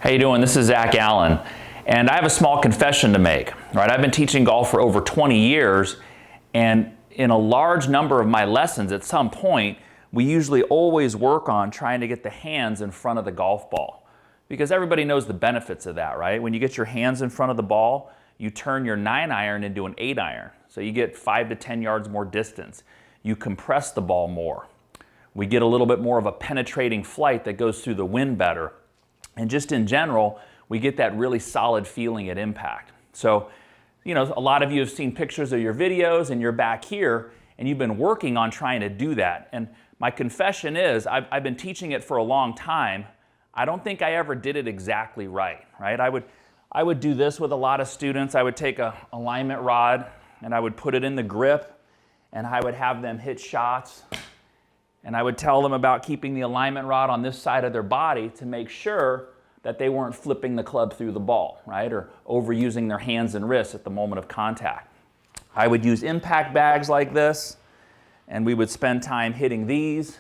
How you doing? This is Zach Allen, and I have a small confession to make. Right, I've been teaching golf for over 20 years, and in a large number of my lessons, at some point, we usually always work on trying to get the hands in front of the golf ball, because everybody knows the benefits of that, right? When you get your hands in front of the ball, you turn your 9-iron into an 8-iron, so you get 5 to 10 yards more distance. You compress the ball more. We get a little bit more of a penetrating flight that goes through the wind better. And just in general, we get that really solid feeling at impact. So, you know, a lot of you have seen pictures of your videos and you're back here and you've been working on trying to do that. And my confession is, I've been teaching it for a long time. I don't think I ever did it exactly right? I would do this with a lot of students. I would take a alignment rod and I would put it in the grip and I would have them hit shots. And I would tell them about keeping the alignment rod on this side of their body to make sure that they weren't flipping the club through the ball, right? Or overusing their hands and wrists at the moment of contact. I would use impact bags like this, and we would spend time hitting these,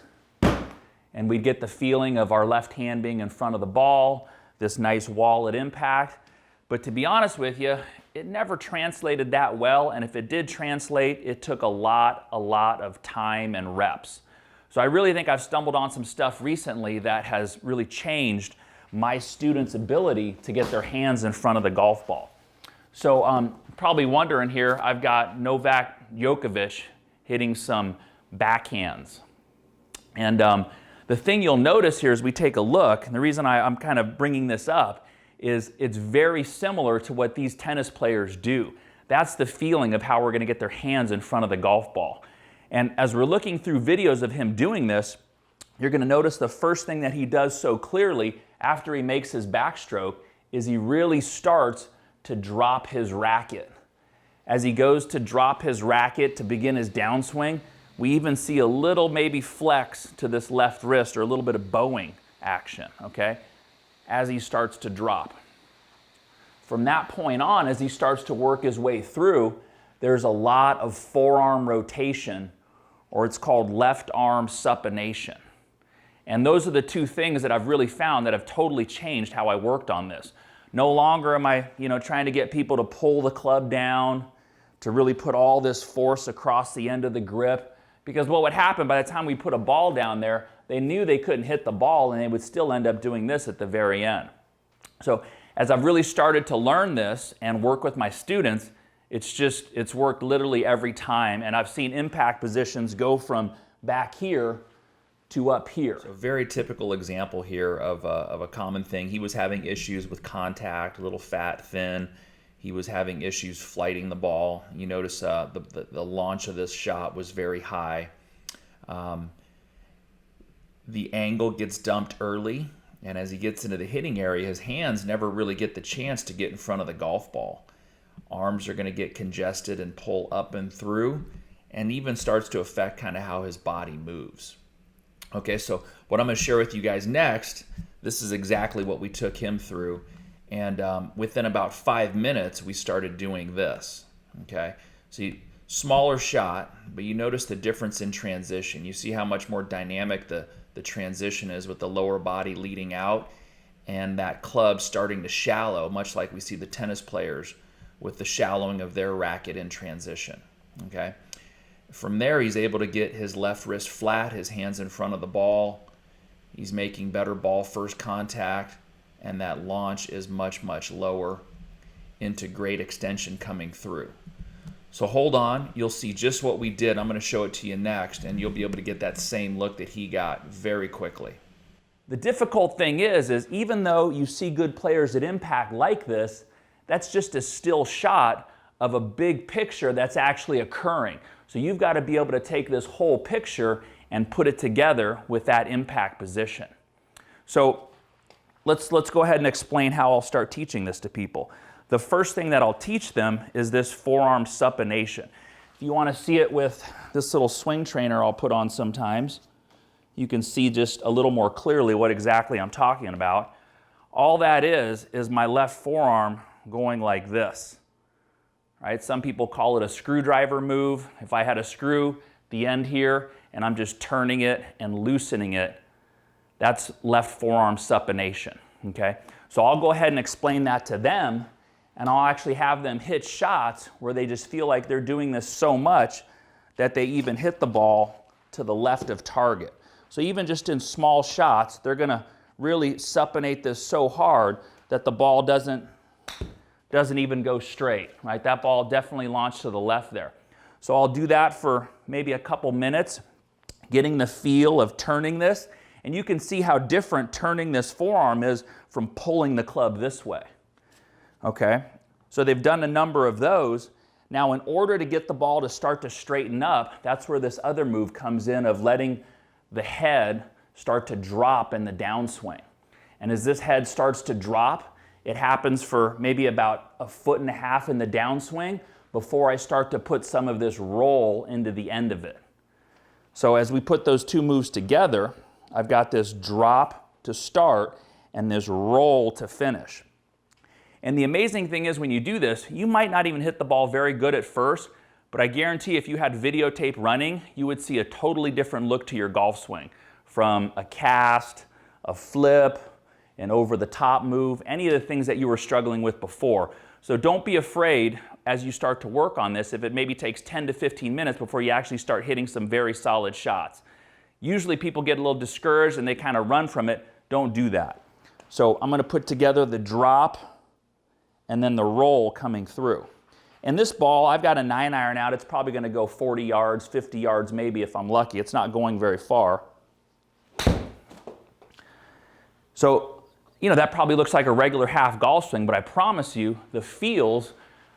and we'd get the feeling of our left hand being in front of the ball, this nice wall at impact. But to be honest with you, it never translated that well, and if it did translate, it took a lot of time and reps. So I really think I've stumbled on some stuff recently that has really changed my students' ability to get their hands in front of the golf ball. So probably wondering here, I've got Novak Djokovic hitting some backhands. And the thing you'll notice here as we take a look, and the reason I'm kind of bringing this up, is it's very similar to what these tennis players do. That's the feeling of how we're going to get their hands in front of the golf ball. And as we're looking through videos of him doing this, you're going to notice the first thing that he does so clearly after he makes his backstroke is he really starts to drop his racket. As he goes to drop his racket to begin his downswing, we even see a little maybe flex to this left wrist or a little bit of bowing action, okay, as he starts to drop. From that point on, as he starts to work his way through, there's a lot of forearm rotation, or it's called left arm supination. And those are the two things that I've really found that have totally changed how I worked on this. No longer am I, trying to get people to pull the club down, to really put all this force across the end of the grip, because what would happen by the time we put a ball down there, they knew they couldn't hit the ball and they would still end up doing this at the very end. So as I've really started to learn this and work with my students, it's worked literally every time, and I've seen impact positions go from back here to up here. So a very typical example here of a common thing. He was having issues with contact, a little fat, thin. He was having issues flighting the ball. You notice the launch of this shot was very high. The angle gets dumped early, and as he gets into the hitting area, his hands never really get the chance to get in front of the golf ball. Arms are going to get congested and pull up and through, and even starts to affect kind of how his body moves. Okay, so what I'm going to share with you guys next, this is exactly what we took him through, and within about 5 minutes, we started doing this. Okay, so smaller shot, but you notice the difference in transition. You see how much more dynamic the transition is with the lower body leading out, and that club starting to shallow, much like we see the tennis players with the shallowing of their racket in transition, okay? From there, he's able to get his left wrist flat, his hands in front of the ball. He's making better ball first contact, and that launch is much lower into great extension coming through. So hold on, you'll see just what we did. I'm going to show it to you next, and you'll be able to get that same look that he got very quickly. The difficult thing is even though you see good players at impact like this, that's just a still shot of a big picture that's actually occurring. So you've got to be able to take this whole picture and put it together with that impact position. So let's go ahead and explain how I'll start teaching this to people. The first thing that I'll teach them is this forearm supination. If you want to see it with this little swing trainer I'll put on sometimes, you can see just a little more clearly what exactly I'm talking about. All that is my left forearm going like this, right? Some people call it a screwdriver move. If I had a screw, the end here, and I'm just turning it and loosening it, that's left forearm supination, okay? So I'll go ahead and explain that to them, and I'll actually have them hit shots where they just feel like they're doing this so much that they even hit the ball to the left of target. So even just in small shots, they're going to really supinate this so hard that the ball doesn't even go straight, right? That ball definitely launched to the left there. So I'll do that for maybe a couple minutes, getting the feel of turning this. And you can see how different turning this forearm is from pulling the club this way. Okay? So they've done a number of those. Now, in order to get the ball to start to straighten up, that's where this other move comes in of letting the head start to drop in the downswing. And as this head starts to drop, it happens for maybe about 1.5 foot in the downswing before I start to put some of this roll into the end of it. So as we put those two moves together, I've got this drop to start and this roll to finish. And the amazing thing is when you do this, you might not even hit the ball very good at first, but I guarantee if you had videotape running, you would see a totally different look to your golf swing. From a cast, a flip, an over-the-top move, any of the things that you were struggling with before. So don't be afraid as you start to work on this if it maybe takes 10 to 15 minutes before you actually start hitting some very solid shots. Usually people get a little discouraged and they kind of run from it. Don't do that. So I'm going to put together the drop and then the roll coming through. And this ball, I've got a 9-iron out. It's probably going to go 40 yards, 50 yards maybe if I'm lucky. It's not going very far. So, you know, that probably looks like a regular half golf swing, but I promise you, the feels,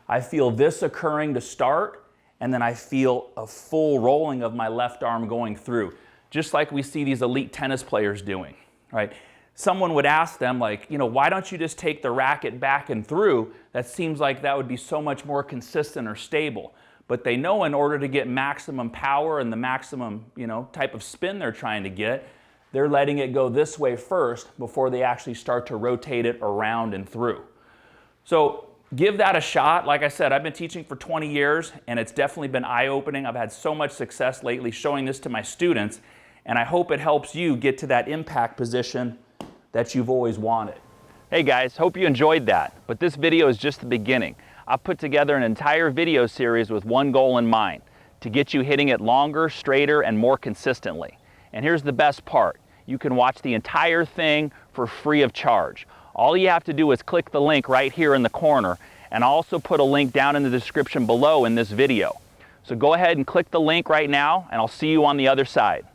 I feel this occurring to start, and then I feel a full rolling of my left arm going through, just like we see these elite tennis players doing, right? Someone would ask them, like, you know, why don't you just take the racket back and through? That seems like that would be so much more consistent or stable. But they know in order to get maximum power and the maximum, you know, type of spin they're trying to get, they're letting it go this way first before they actually start to rotate it around and through. So give that a shot. Like I said, I've been teaching for 20 years, and it's definitely been eye-opening. I've had so much success lately showing this to my students, and I hope it helps you get to that impact position that you've always wanted. Hey guys, hope you enjoyed that, but this video is just the beginning. I've put together an entire video series with one goal in mind, to get you hitting it longer, straighter, and more consistently. And here's the best part. You can watch the entire thing for free of charge. All you have to do is click the link right here in the corner, and I'll also put a link down in the description below in this video. So go ahead and click the link right now, and I'll see you on the other side.